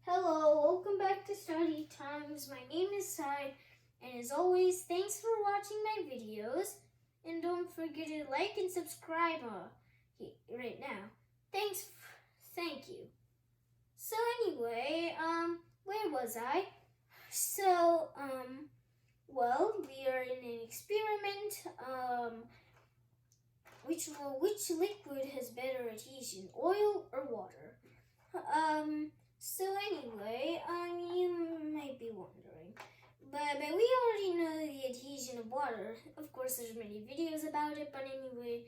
Hello, welcome back to Study Times. My name is Sai, and as always, thanks for watching my videos. And don't forget to like and subscribe right now. Thank you. So anyway, where was I? So, well, we are in an experiment. Which liquid has better adhesion, oil or water? So anyway, you might be wondering, but we already know the adhesion of water. Of course, there's many videos about it, but anyway,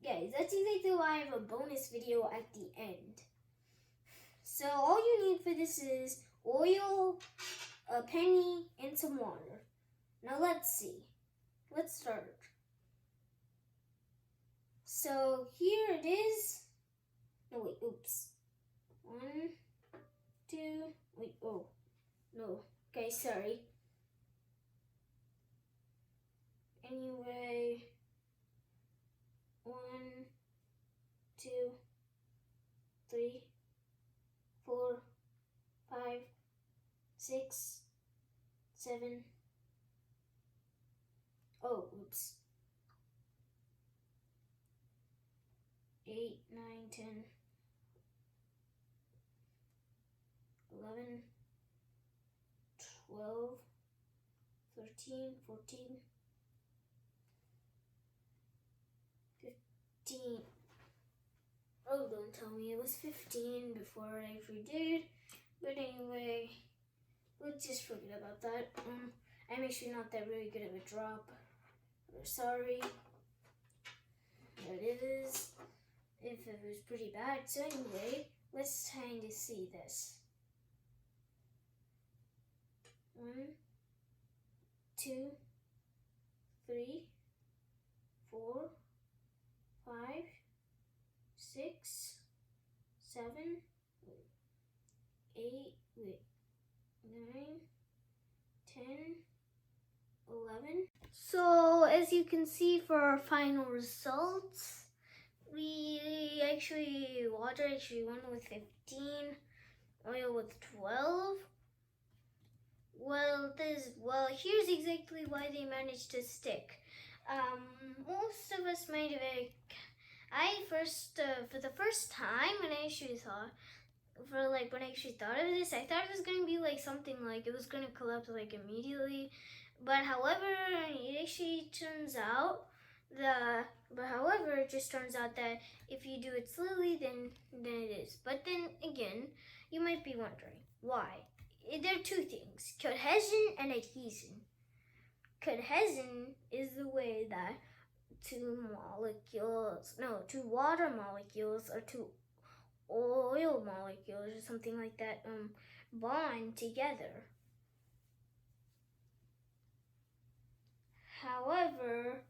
guys, that's exactly why I have a bonus video at the end. So all you need for this is oil, a penny, and some water. Now let's see. Let's start. So here it is. No, wait, oops. 1, 2, wait, oh, no, okay, sorry. Anyway, 1, 2, 3, 4, 5, 6, 7, oh, oops. 8, 9, 10, 11, 12, 13, 14, 15. Oh, don't tell me it was 15 before I actually did. But anyway, let's just forget about that. I'm actually not that really good of a drop. We're sorry. But it is. If it was pretty bad. So anyway, let's kind of see this. 1, 2, 3, 4, 5, 6, 7, 8, 9, 10, 11. So as you can see for our final results, water actually won with 15, oil with 12. Well, here's exactly why they managed to stick. Most of us might have, for the first time when I actually thought, when I actually thought of this, I thought it was going to be like something like it was going to collapse like immediately. But however, it actually turns out it just turns out that if you do it slowly, then it is. But then again, you might be wondering, why? There are two things, cohesion and adhesion. Cohesion is the way that two water molecules or two oil molecules or something like that bond together. However,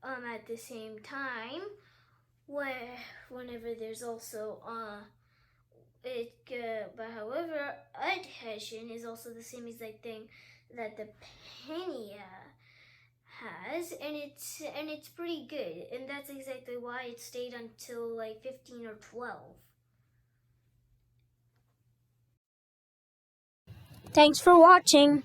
at the same time, whenever there's also however, adhesion is also the same exact thing that the penny has, and it's pretty good, and that's exactly why it stayed until like 15 or 12. Thanks for watching.